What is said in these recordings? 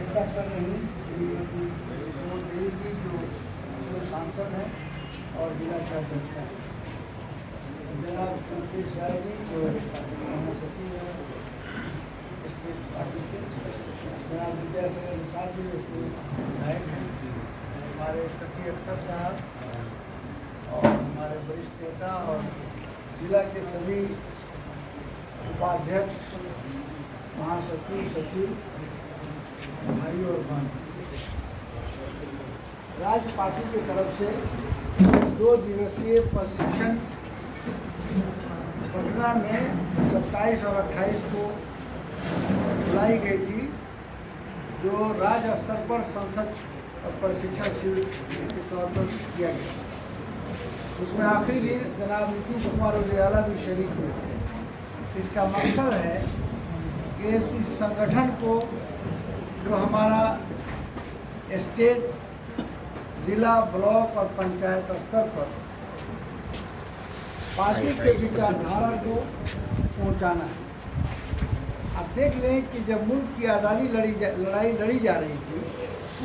फैसला कर रही श्रीमती सुमन देवी जी जो सांसद हैं और जिला अध्यक्ष हैं, जनाब मुकेश राय जी जो महासचिव हैं स्टेट पार्टी के, जनाब विद्यासागर निषाद जी जो विधायक हैं, हमारे तकी अख्तर साहब और हमारे वरिष्ठ नेता और जिला के सभी उपाध्यक्ष, महासचिव, सचिव, भाई और बहन, राज्य पार्टी की तरफ से 2 दिवसीय प्रशिक्षण पटना में 27 और 28 को बुलाई गई थी, जो राज्य स्तर पर संसद और प्रशिक्षण शिविर के तौर पर किया गया। उसमें आखिरी दिन जनाब नीतीश कुमार उजियाला भी शरीक हुए। इसका मकसद है कि इस संगठन को, जो हमारा स्टेट, जिला, ब्लॉक और पंचायत स्तर पर पार्टी के विचारधारा को पहुंचाना है। आप देख लें कि जब मुल्क की आज़ादी लड़ाई लड़ी जा रही थी,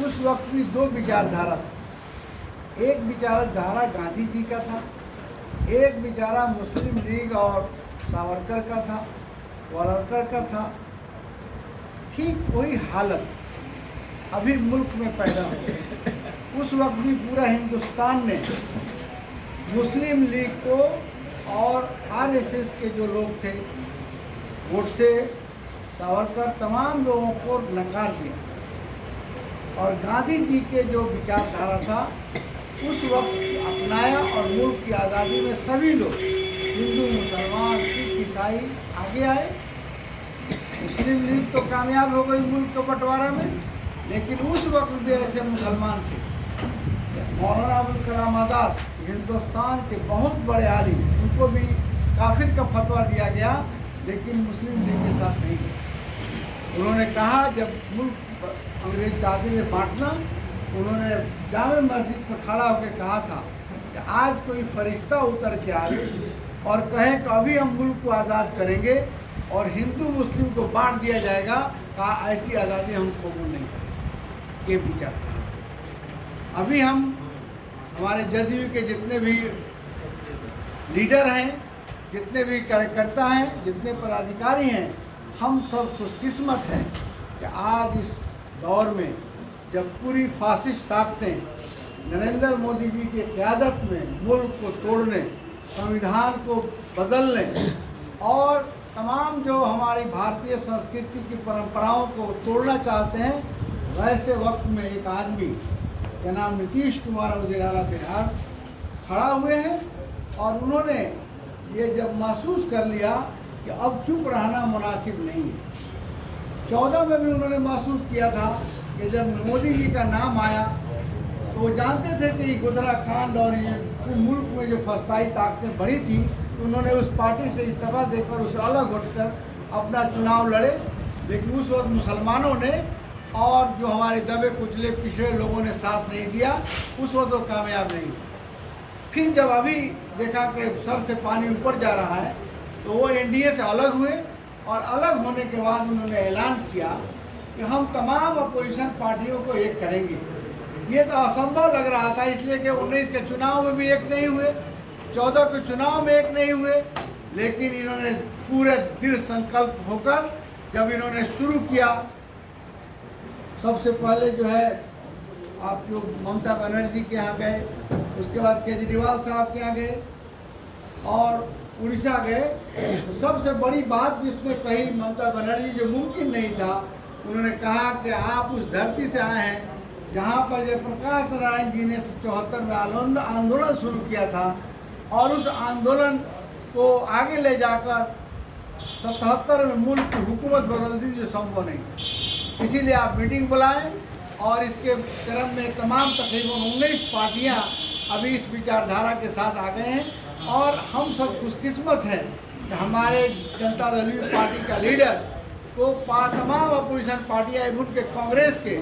उस वक्त भी 2 विचारधारा थी। एक विचारधारा गांधी जी का था, एक विचारा मुस्लिम लीग और सावरकर का था, वलरकर का था। ठीक वही हालत अभी मुल्क में पैदा हो गई। उस वक्त भी पूरा हिंदुस्तान ने मुस्लिम लीग को और आरएसएस के जो लोग थे, गोडसे, सावरकर, तमाम लोगों को नकार दिया और गांधी जी के जो विचारधारा था उस वक्त अपनाया और मुल्क की आज़ादी में सभी लोग, हिंदू, मुसलमान, सिख, ईसाई आगे आए। मुस्लिम लीग तो कामयाब हो गई मुल्क के बंटवारा में, लेकिन उस वक्त भी ऐसे मुसलमान थे। मौलाना अबुल कलाम आज़ाद, हिंदुस्तान के बहुत बड़े आलिम, उनको भी काफिर का फतवा दिया गया, लेकिन मुस्लिम लीग के साथ नहीं गए। उन्होंने कहा, जब मुल्क अंग्रेज चाहते थे बांटना, उन्होंने जामे मस्जिद पर खड़ा होकर कहा था कि आज कोई फरिश्ता उतर के आए और कहे कि अभी हम मुल्क को आज़ाद करेंगे और हिंदू मुस्लिम को बांट दिया जाएगा, कहा ऐसी आज़ादी हम कबूल नहीं करेंगे। ये विचार था। अभी हम, हमारे जदयू के जितने भी लीडर हैं, जितने भी कार्यकर्ता हैं, जितने पदाधिकारी हैं, हम सब खुशकिस्मत हैं कि आज इस दौर में जब पूरी फासिस्ट ताकतें नरेंद्र मोदी जी की क़यादत में मुल्क को तोड़ने, संविधान को बदलने और तमाम जो हमारी भारतीय संस्कृति की परंपराओं को तोड़ना चाहते हैं, वैसे वक्त में एक आदमी का नाम नीतीश कुमार उजियाला बिहार खड़ा हुए हैं और उन्होंने ये जब महसूस कर लिया कि अब चुप रहना मुनासिब नहीं है। 14 में भी उन्होंने महसूस किया था कि जब मोदी जी का नाम आया तो वो जानते थे कि गोधरा कांड और ये मुल्क में जो फस्ताई ताकतें बढ़ी थी, तो उन्होंने उस पार्टी से इस्तीफा देकर उसे अलग हटकर अपना चुनाव लड़े। लेकिन उस वक्त मुसलमानों ने और जो हमारे दबे कुचले पिछड़े लोगों ने साथ नहीं दिया, उस वक्त वो कामयाब नहीं। फिर जब अभी देखा कि सर से पानी ऊपर जा रहा है, तो वो एनडीए से अलग हुए और अलग होने के बाद उन्होंने ऐलान किया कि हम तमाम अपोजिशन पार्टियों को एक करेंगे। ये तो असंभव लग रहा था, इसलिए कि 19 के चुनाव में भी एक नहीं हुए, 14 के चुनाव में एक नहीं हुए। लेकिन इन्होंने पूरे दृढ़ संकल्प होकर जब इन्होंने शुरू किया, सबसे पहले जो है आप जो ममता बनर्जी के यहाँ गए, उसके बाद केजरीवाल साहब के यहाँ गए और उड़ीसा गए। तो सबसे बड़ी बात जिसने कही ममता बनर्जी, जो मुमकिन नहीं था, उन्होंने कहा कि आप उस धरती से आए हैं जहाँ पर जयप्रकाश नारायण जी ने 74 में आंदोलन शुरू किया था और उस आंदोलन को आगे ले जाकर 77 में मुल्क की हुकूमत बदल दी, जो संभव नहीं। इसीलिए आप मीटिंग बुलाएं और इसके क्रम में तमाम तकरीबन 19 पार्टियां अभी इस विचारधारा के साथ आ गए हैं और हम सब खुशकिस्मत हैं कि हमारे जनता दल पार्टी का लीडर को तमाम अपोजिशन पार्टियां एवं के कांग्रेस के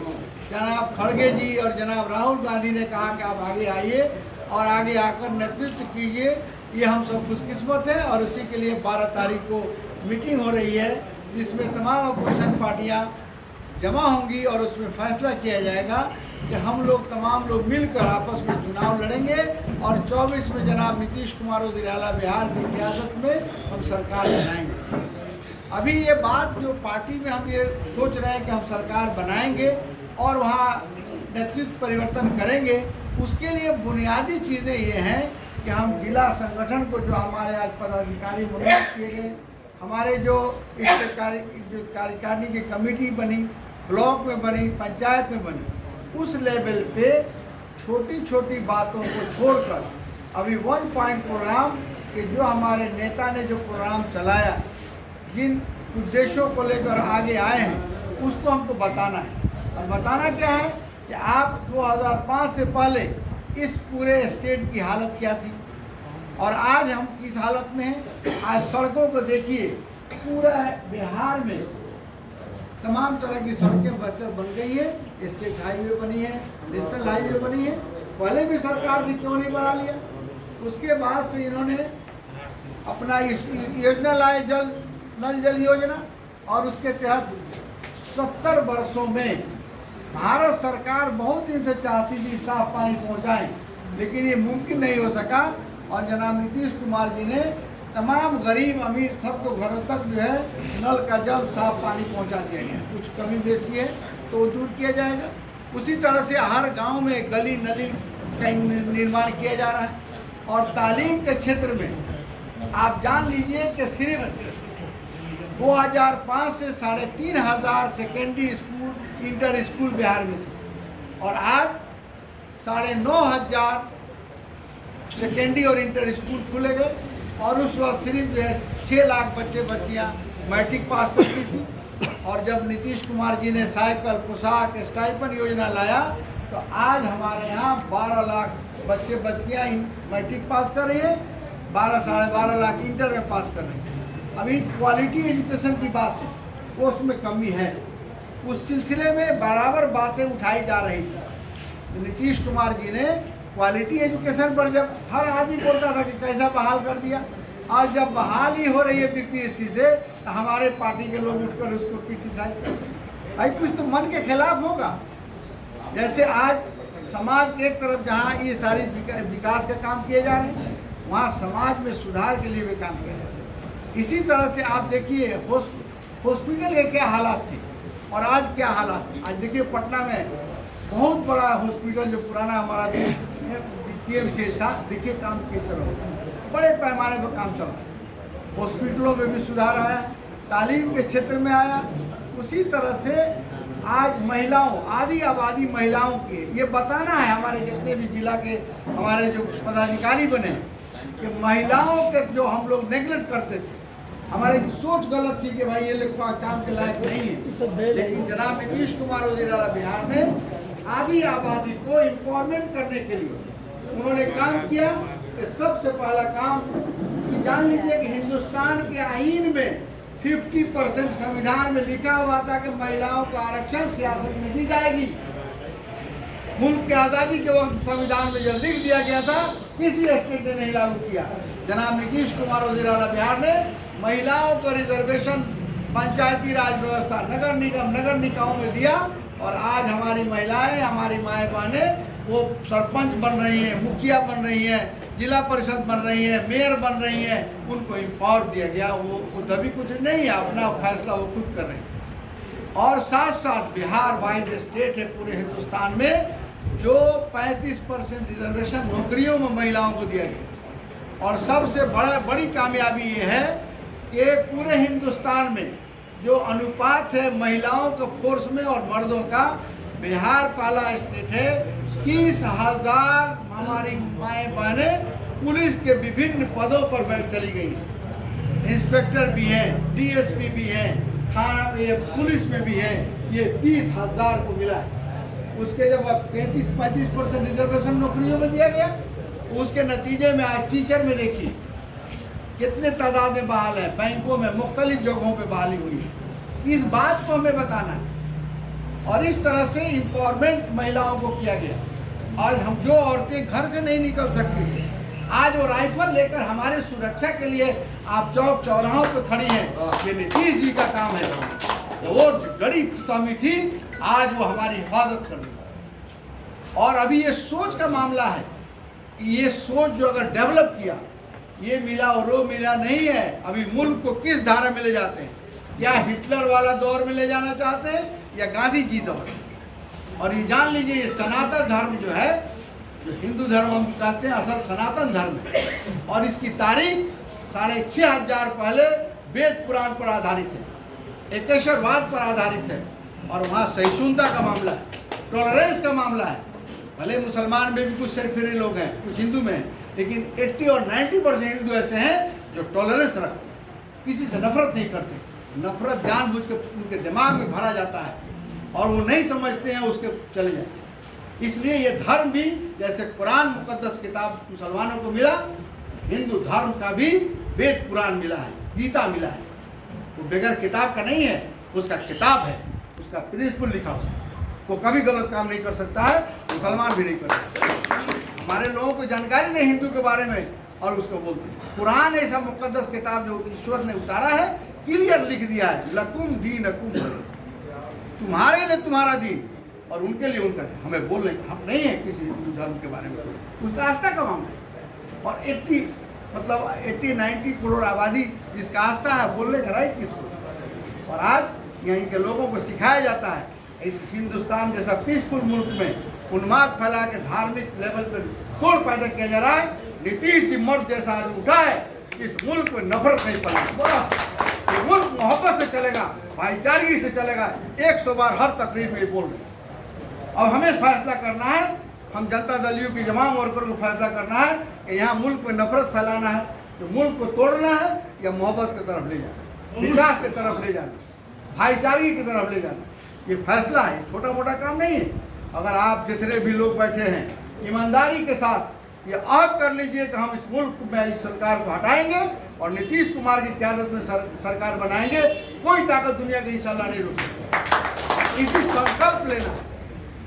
जनाब खड़गे जी और जनाब राहुल गांधी ने कहा कि आप आगे आइए और आगे आकर नेतृत्व कीजिए। ये हम सब खुशकिस्मत हैं और उसी के लिए 12 तारीख को मीटिंग हो रही है, जिसमें तमाम अपोजिशन पार्टियां जमा होंगी और उसमें फैसला किया जाएगा कि हम लोग तमाम लोग मिलकर आपस में चुनाव लड़ेंगे और 24 में जनाब नीतीश कुमार वज़ीर आला बिहार की क़यादत में हम सरकार बनाएंगे। अभी ये बात जो पार्टी में हम ये सोच रहे हैं कि हम सरकार बनाएंगे और वहाँ नेतृत्व परिवर्तन करेंगे, उसके लिए बुनियादी चीज़ें ये हैं कि हम जिला संगठन को जो हमारे आज पदाधिकारी मनोनीत किए गए, हमारे जो इस कार्यकारिणी की कमेटी बनी, ब्लॉक में बनी, पंचायत में बनी, उस लेवल पे छोटी छोटी बातों को छोड़कर अभी 1 पॉइंट प्रोग्राम कि जो हमारे नेता ने जो प्रोग्राम चलाया, जिन उद्देश्यों को लेकर आगे आए हैं, उसको हमको बताना है। और बताना क्या है कि आप 2005 से पहले इस पूरे स्टेट की हालत क्या थी और आज हम किस हालत में हैं। आज सड़कों को देखिए, पूरा बिहार में तमाम तरह की सड़कें बन गई है, स्टेट हाईवे बनी है, नेशनल हाईवे बनी है। पहले भी सरकार थी, क्यों नहीं बना लिया। उसके बाद से इन्होंने अपना योजना लाए, नल जल योजना, और उसके तहत 70 वर्षों में भारत सरकार बहुत दिन से चाहती थी साफ पानी पहुंचाएं, लेकिन ये मुमकिन नहीं हो सका। और जनाब नीतीश कुमार जी ने तमाम गरीब अमीर सबको घरों तक जो है नल का जल साफ पानी पहुंचा दिया गया। कुछ कमी बेसी है तो वो दूर किया जाएगा। उसी तरह से हर गांव में गली नली का निर्माण किया जा रहा है। और तालीम के क्षेत्र में आप जान लीजिए कि सिर्फ 2005 से 3500 secondary school, inter school Bihar में थे और आज 9500 सेकेंडरी और इंटर स्कूल खुले गए। और उस वक्त सिर्फ जो है 6 लाख बच्चे बच्चियाँ मैट्रिक पास करती थी। और जब नीतीश कुमार जी ने साइकिल, पोशाक, स्टाइपेंड योजना लाया तो आज हमारे यहाँ 12 लाख बच्चे बच्चियाँ मैट्रिक पास कर रही है, 12 साढ़े 12 लाख इंटर में पास कर रही है। अभी क्वालिटी एजुकेशन की बात है, वो उसमें कमी है। उस सिलसिले में बराबर बातें उठाई जा रही थी। तो नीतीश कुमार जी ने क्वालिटी एजुकेशन पर जब हर आदमी बोलता था कि कैसा बहाल कर दिया, आज जब बहाली हो रही है बीपीएससी से तो हमारे पार्टी के लोग उठकर उसको क्रिटिसाइज करते हैं। भाई कुछ तो मन के खिलाफ होगा। जैसे आज समाज के एक तरफ जहाँ ये सारी विकास का काम किए जा रहे हैं, वहाँ समाज में सुधार के लिए भी काम किया जा रहा है। इसी तरह से आप देखिए हॉस्पिटल के क्या हालात थे और आज क्या हालात है। आज देखिए पटना में बहुत बड़ा हॉस्पिटल जो पुराना हमारा पीएमसीएच था, देखिए काम कैसे हो रहा है, बड़े पैमाने पर काम चल रहा है। हॉस्पिटलों में भी सुधार आया, तालीम के क्षेत्र में आया। उसी तरह से आज महिलाओं, आधी आबादी महिलाओं की, ये बताना है हमारे जितने भी जिला के हमारे जो पदाधिकारी बने कि महिलाओं के जो हम लोग नेगलेक्ट करते थे, हमारी सोच गलत थी कि भाई ये लोग काम के लायक नहीं है। लेकिन जनाब नीतीश कुमार वज़ीर आला बिहार ने आधी आबादी को एम्पावरमेंट करने के लिए उन्होंने काम किया। सबसे पहला काम जान लीजिए कि हिंदुस्तान के आईन में 50% संविधान में लिखा हुआ था कि महिलाओं को आरक्षण सियासत में दी जाएगी। मुल्क की आज़ादी के वक्त संविधान में जब लिख दिया गया था, किसी स्टेट ने नहीं लागू किया। जनाब नीतीश कुमार वज़ीर आला बिहार ने महिलाओं को रिजर्वेशन पंचायती राज व्यवस्था, नगर निगम, नगर निकायों में दिया। और आज हमारी महिलाएं, हमारी माएँ बहनें वो सरपंच बन रही हैं, मुखिया बन रही हैं, जिला परिषद बन रही है, मेयर बन रही हैं। उनको एम्पावर दिया गया, वो दबी कुछ नहीं है, अपना फैसला वो खुद कर रही है। और साथ साथ बिहार वाइड स्टेट है पूरे हिंदुस्तान में जो 35% रिजर्वेशन नौकरियों में महिलाओं को दिया गया। और सबसे बड़ी कामयाबी ये है कि पूरे हिंदुस्तान में जो अनुपात है महिलाओं का फोर्स में और मर्दों का, बिहार पहला स्टेट है। 30,000 हमारी माएँ बहनें पुलिस के विभिन्न पदों पर चली गई हैं। इंस्पेक्टर भी हैं, डीएसपी भी हैं, थाना ये पुलिस में भी हैं। ये 30,000 को मिला है। उसके जब 33-35% रिजर्वेशन नौकरियों में दिया गया, उसके नतीजे में आज टीचर में देखिए कितने तादाद में बहाल है, बैंकों में मुख्तलिफ जगहों पे बहाली हुई है। इस बात को हमें बताना है। और इस तरह से एम्पावरमेंट महिलाओं को किया गया। आज हम जो औरतें घर से नहीं निकल सकती थी, आज वो राइफल लेकर हमारे सुरक्षा के लिए आप चौक चौराहों पर खड़ी हैं। ये नीतीश जी का काम है। तो वो बड़ी कमी थी, आज वो हमारी हिफाजत कर रही है। और अभी ये सोच का मामला है, ये सोच जो अगर डेवलप किया, ये मिला और वो मिला नहीं है। अभी मुल्क को किस धारा में ले जाते हैं? या हिटलर वाला दौर में ले जाना चाहते हैं या गांधी जी दौर? और ये जान लीजिए, ये सनातन धर्म जो है, जो हिंदू धर्म हम कहते हैं, असल सनातन धर्म है। और इसकी तारीख 6500 पहले वेद पुराण पर आधारित है, एकेश्वरवाद पर आधारित है। और वहाँ सहिष्णुता का मामला है, टॉलरेंस का मामला है। भले मुसलमान में भी कुछ सरफिरे लोग हैं, कुछ हिंदू में हैं, लेकिन 80 और 90% हिंदू ऐसे हैं जो टॉलरेंस रखते हैं, किसी से नफरत नहीं करते। नफरत जानबूझ के उनके दिमाग में भरा जाता है और वो नहीं समझते हैं, उसके चले जाते हैं। इसलिए ये धर्म भी, जैसे कुरान मुकद्दस किताब मुसलमानों को मिला, हिंदू धर्म का भी वेद पुराण मिला है, गीता मिला है। वो बगैर किताब का नहीं है, उसका किताब है, उसका प्रिंसिपल लिखा हुआ है। वो कभी गलत काम नहीं कर सकता है, मुसलमान भी नहीं कर सकता। हमारे लोगों को जानकारी नहीं हिंदू के बारे में, और उसको बोलते हैं। कुरान ऐसा मुकद्दस किताब जो ईश्वर ने उतारा है, क्लियर लिख दिया है, लकुम दीनकुम, तुम्हारे लिए तुम्हारा दीन और उनके लिए उनका। हमें बोलने का हक नहीं है किसी हिंदू धर्म के बारे में, उसका आस्था का मामला है। और 80-90 करोड़ आबादी जिसका आस्था है, बोलने का राइट किसको? और आज यहीं के लोगों को सिखाया जाता है, इस हिंदुस्तान जैसा पीसफुल मुल्क में उन्माद फैला के धार्मिक लेवल पर तोड़ पैदा किया जा रहा है। नीतीश जी मर्द जैसा आज उठा है, इस मुल्क में नफरत नहीं फैलेगी, ये मुल्क मोहब्बत से चलेगा, भाईचारगी से चलेगा। 100 बार हर तकरीर में बोल रहे। अब हमें फैसला करना है, हम जनता दल यू की तमाम वर्कर को फैसला करना है कि यहाँ मुल्क में नफरत फैलाना है, तो मुल्क को तोड़ना है या मोहब्बत की तरफ ले जाना, विकास की तरफ ले जाना, भाईचारगी की तरफ ले जाना। ये फैसला है, छोटा मोटा काम नहीं है। अगर आप जितने भी लोग बैठे हैं, ईमानदारी के साथ ये अहद कर लीजिए कि हम इस मुल्क में इस सरकार को हटाएंगे और नीतीश कुमार की क़यादत में सरकार बनाएंगे, कोई ताकत दुनिया की इंशाल्लाह नहीं रोक सकती। इसी संकल्प लेना,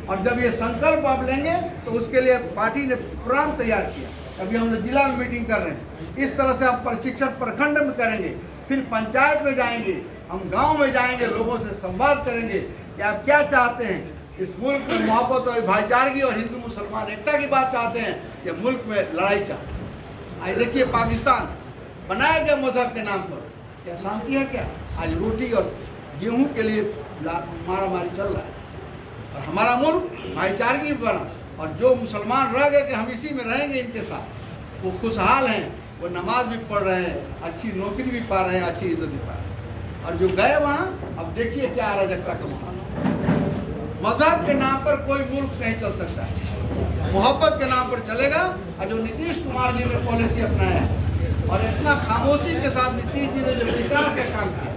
और जब ये संकल्प आप लेंगे तो उसके लिए पार्टी ने प्रोग्राम तैयार किया। अभी हम लोग जिला में मीटिंग कर रहे हैं, इस तरह से हम प्रशिक्षण प्रखंड में करेंगे, फिर पंचायत में जाएंगे, हम गांव में जाएंगे, लोगों से संवाद करेंगे कि आप क्या चाहते हैं, इस मुल्क में मोहब्बत और भाईचारगी और हिंदू मुसलमान एकता की बात चाहते हैं या मुल्क में लड़ाई चाहते हैं। आज देखिए, पाकिस्तान बनाया गया मजहब के नाम पर, क्या शांति है क्या? आज रोटी और गेहूं के लिए मारा मारी चल रहा है। और हमारा मुल्क भाईचारगी बना, और जो मुसलमान रह गए कि हम इसी में रहेंगे इनके साथ, वो खुशहाल हैं, वो नमाज भी पढ़ रहे हैं, अच्छी नौकरी भी पा रहे हैं, अच्छी इज्जत भी पा रहे हैं। और जो गए वहाँ, अब देखिए क्या अराजकता का माहौल। मजहब के नाम पर कोई मुल्क नहीं चल सकता है, मोहब्बत के नाम पर चलेगा। और जो नीतीश कुमार जी ने पॉलिसी अपनाया है, और इतना खामोशी के साथ नीतीश जी ने जो विकास का काम किया,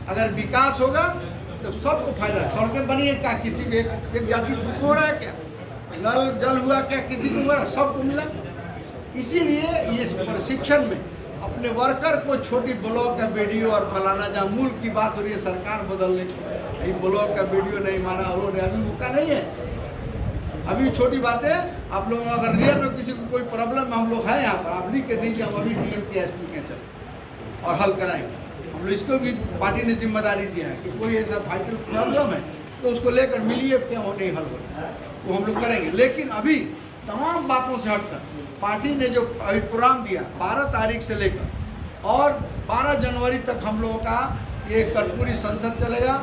अगर विकास होगा तो सबको फायदा है। सड़कें बनी है क्या? किसी भी एक जाति को हो रहा है क्या? नल जल हुआ क्या? किसी को हो रहा? सबको मिला। इसीलिए इस प्रशिक्षण में अपने वर्कर को छोटी ब्लॉक का वीडियो और फलाना, जहाँ मुल्क की बात हो रही है सरकार बदलने की, ये ब्लॉक का वीडियो नहीं माना, उन्होंने अभी मौका नहीं है। अभी छोटी बातें, आप लोग अगर रियल में किसी को कोई प्रॉब्लम, हम लोग हैं यहाँ पर, आप लिख के दीजिए, हम अभी डीएम के एसपी के चले और हल कराएंगे। हम लोग इसको भी पार्टी ने जिम्मेदारी दिया है कि कोई ऐसा वाइटल प्रॉब्लम है तो उसको लेकर मिलिए, क्या हो नहीं हल हो रहा है वो हम लोग करेंगे। लेकिन अभी तमाम बातों से हटकर पार्टी ने जो अभी प्रोग्राम दिया 12 तारीख से लेकर और 12 जनवरी तक हम लोगों का ये कर्पूरी संसद चलेगा,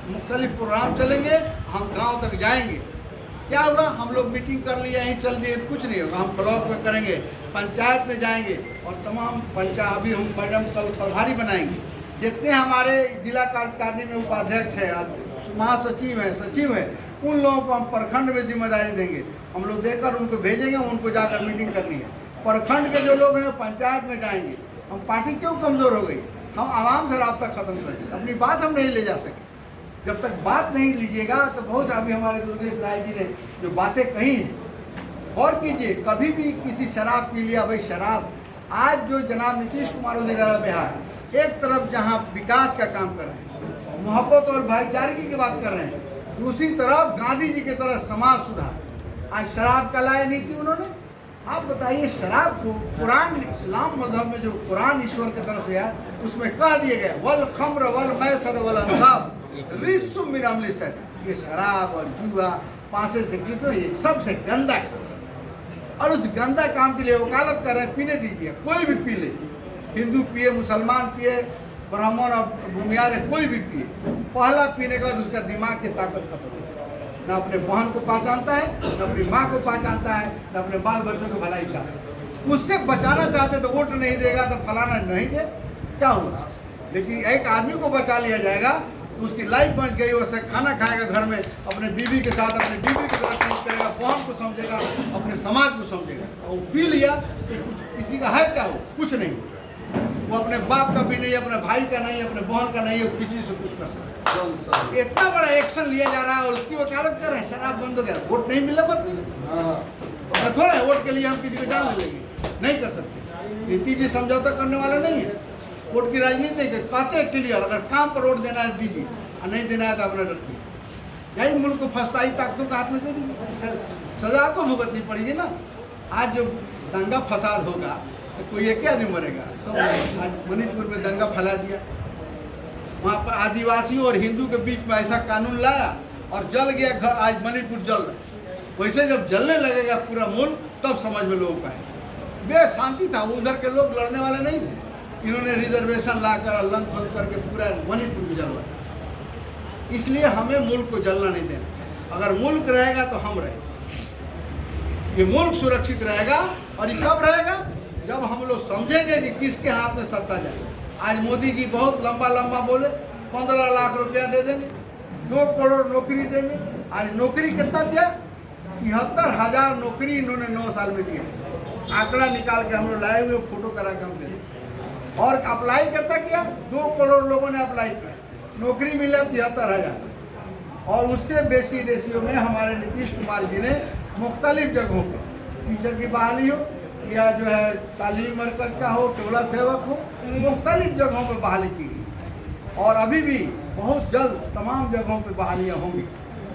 मुख्तलिफ प्रोग्राम चलेंगे, हम गांव तक जाएंगे। क्या हुआ? हम लोग मीटिंग कर लिए, यहीं चल दिए, कुछ नहीं होगा। हम ब्लॉक में करेंगे, पंचायत में जाएंगे, और तमाम पंचायत अभी हम मैडम कल प्रभारी बनाएंगे। जितने हमारे जिला कार्यकारिणी में उपाध्यक्ष है, महासचिव है, सचिव है, उन लोगों को हम प्रखंड में जिम्मेदारी देंगे। हम लोग देकर उनको भेजेंगे, उनको जाकर मीटिंग करनी है। प्रखंड के जो लोग हैं पंचायत में जाएंगे। हम पार्टी क्यों कमज़ोर हो गई? हम आवाम से राब्ता ख़त्म करेंगे, अपनी बात हम नहीं ले जा सके। जब तक बात नहीं लीजिएगा तो बहुत अभी हमारे दुर्गेश राय जी ने जो बातें कही हैं, गौर कीजिए। कभी भी किसी शराब पी लिया, भाई शराब। आज जो जनाब नीतीश कुमार वज़ीर-ए-आला बिहार एक तरफ जहां विकास का काम कर रहे हैं, मोहब्बत और भाईचारगी की बात कर रहे हैं, दूसरी तरफ गांधी जी की तरह समाज सुधार। आज शराब का लाए नहीं थी उन्होंने। आप बताइए, शराब को कुरान, इस्लाम मजहब में जो कुरान ईश्वर की तरफ गया, उसमें कह दिया गया वल खम्र वल मैसर वल अंसाब रिस्सु मिरमली से ये शराब और जुआ पासे से तो ये सबसे गंदा काम। और उस गंदा काम के लिए वकालत कर रहे हैं, पीने दीजिए, कोई भी पी ले, हिंदू पिए, मुसलमान पिए, ब्राह्मण और भूमियार है, कोई भी पिए, पहला पीने के बाद उसका दिमाग की ताकत खत्म हो जाती है। न अपने बहन को पहचानता है, न अपनी माँ को पहचानता है, न अपने बाल बच्चों को भलाई चाहता है। उससे बचाना चाहते तो वोट नहीं देगा तो फलाना नहीं दे, क्या हुआ। लेकिन एक आदमी को बचा लिया जाएगा तो उसकी लाइफ बच गई, वैसे खाना खाएगा घर में, अपने बीवी के साथ अपनी बीवी की तरह ट्रीट करेगा, बहन को समझेगा, अपने समाज को समझेगा। और वो पी लिया तो कुछ किसी का है क्या, हो कुछ नहीं, वो अपने बाप का भी नहीं, अपने भाई का नहीं, अपने बहन का नहीं, वो किसी से कुछ कर सकता है। इतना बड़ा एक्शन लिया जा रहा है और उसकी वकालत कर रहे हैं, शराब बंद हो गया, वोट नहीं मिला पर थोड़ा है वोट के लिए हम किसी को जान ले लेंगे, नहीं कर सकते। नीतीश जी समझौता करने वाला नहीं है, वोट की राजनीति कहते हैं क्लियर, अगर काम पर वोट देना है दीजिए और नहीं देना है तो अपने रखिए। यही मुल्क को फस्ताई ताकतों का हाथ में दे दीजिए, सजा आपको भुगतनी पड़ेगी ना। आज जो दंगा फसाद होगा तो कोई एक आदमी मरेगा। सब आज मणिपुर में दंगा फैला दिया, वहाँ पर आदिवासियों और हिंदू के बीच में ऐसा कानून लाया और जल गया घर, आज मणिपुर जल रहा है। वैसे जब जलने लगेगा पूरा मुल्क तब समझ में लोगों का है। बेशांति था, उधर के लोग लड़ने वाले नहीं थे, इन्होंने रिजर्वेशन लाकर लंग बंद करके पूरा मणिपुर में जलवा। इसलिए हमें मुल्क को जलना नहीं देना। अगर मुल्क रहेगा तो हम रहेंगे, ये मुल्क सुरक्षित रहेगा। और ये कब रहेगा, जब हम लोग समझेंगे कि किसके हाथ में सत्ता जाए। आज मोदी जी बहुत लंबा लंबा बोले, 15 लाख रुपया दे देंगे, 2 करोड़ नौकरी देंगे। आज नौकरी कितना दिया, 73,000 नौकरी इन्होंने 9 साल में दिया। आंकड़ा निकाल के हम लोग लाए हुए, फोटो करा के हम दे दें। और अप्लाई करता किया, 2 करोड़ लोगों ने अप्लाई किया, नौकरी मिला 73,000। और उससे बेसी रेशियो में हमारे नीतीश कुमार जी ने मुख्तलिफ जगहों पर टीचर की बहाली हो या जो है तालीम मरकज का हो, टोला सेवक हो, मुख्तलिफ जगहों पर बहाली की गई। और अभी भी बहुत जल्द तमाम जगहों पर बहालियाँ होंगी।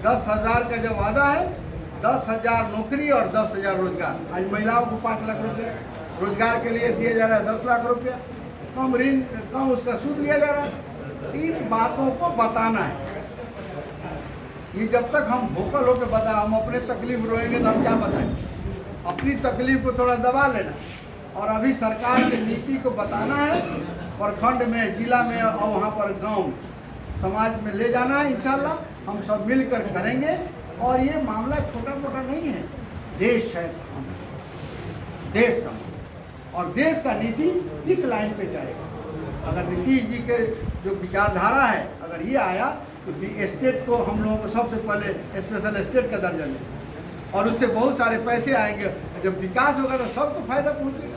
10,000 का जो वादा है, 10,000 नौकरी और 10,000 रोजगार। आज महिलाओं को 5 लाख रुपये रोजगार के लिए दिया जा रहा है, 10 लाख रुपया कम ऋण, कम उसका सूद लिया जा रहा है। इन बातों को बताना है। ये जब तक हम भोकल होकर बता, हम अपने तकलीफ रोएंगे तो हम क्या बताएंगे। अपनी तकलीफ को थोड़ा दबा लेना और अभी सरकार की नीति को बताना है, प्रखंड में, जिला में और वहाँ पर गांव में, समाज में ले जाना है। इंशाल्लाह हम सब मिलकर करेंगे। और ये मामला छोटा मोटा नहीं है, देश है देश का, और देश का नीति किस लाइन पे जाएगा। अगर नीतीश जी के जो विचारधारा है, अगर ये आया तो स्टेट को हम लोगों को सबसे पहले स्पेशल स्टेट का दर्जा दें और उससे बहुत सारे पैसे आएंगे। जब विकास होगा तो सबको फायदा पहुंचेगा।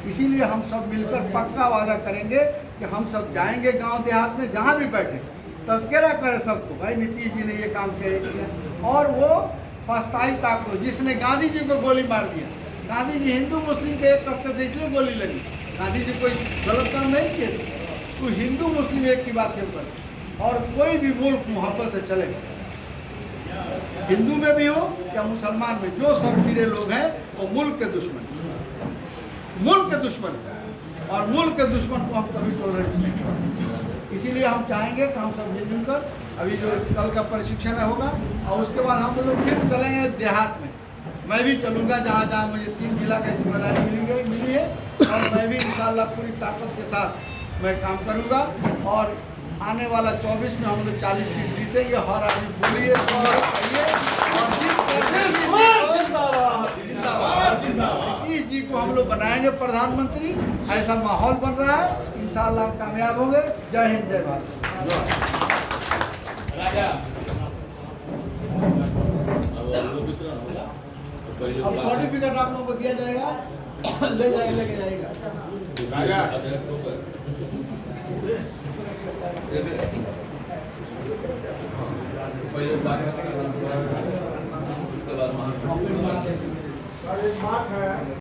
इसीलिए हम सब मिलकर पक्का वादा करेंगे कि हम सब जाएंगे गांव देहात में, जहां भी बैठे तस्करा करें सबको, भाई नीतीश जी ने ये काम किया। और वो फस्ताई ताकत, जिसने गांधी जी को गोली मार दिया, गांधी जी हिंदू मुस्लिम के एक करते थे इसलिए गोली लगी, गांधी जी कोई गलत काम नहीं किए थे। तो हिंदू मुस्लिम एक की बात के ऊपर, और कोई भी मुल्क मोहब्बत से चले, हिंदू में भी हो या मुसलमान में, जो सरफिरे लोग हैं वो मुल्क के दुश्मन, मुल्क के दुश्मन, और मुल्क के दुश्मन को हम कभी टॉलरेंस नहीं करेंगे। इसीलिए हम चाहेंगे कि हम सब मिलजुल कर, अभी जो कल का प्रशिक्षण होगा और उसके बाद हम लोग फिर चलेंगे देहात में। मैं भी चलूँगा जहाँ जहाँ मुझे 3 जिला की जिम्मेदारी मिली है, और मैं भी इंशाल्लाह पूरी ताकत के साथ मैं काम करूँगा। और आने वाला 24 में हम लोग 40 सीट जीतेंगे। हर आदमी बोलिए और नीतीश जी को हम लोग बनाएंगे प्रधानमंत्री। ऐसा माहौल बन रहा है, इंशाल्लाह कामयाब होंगे। जय हिंद, जय भारत। अब सर्टिफिकेट आप लोगों को दिया जाएगा, लेके जाएगा। उसके बाद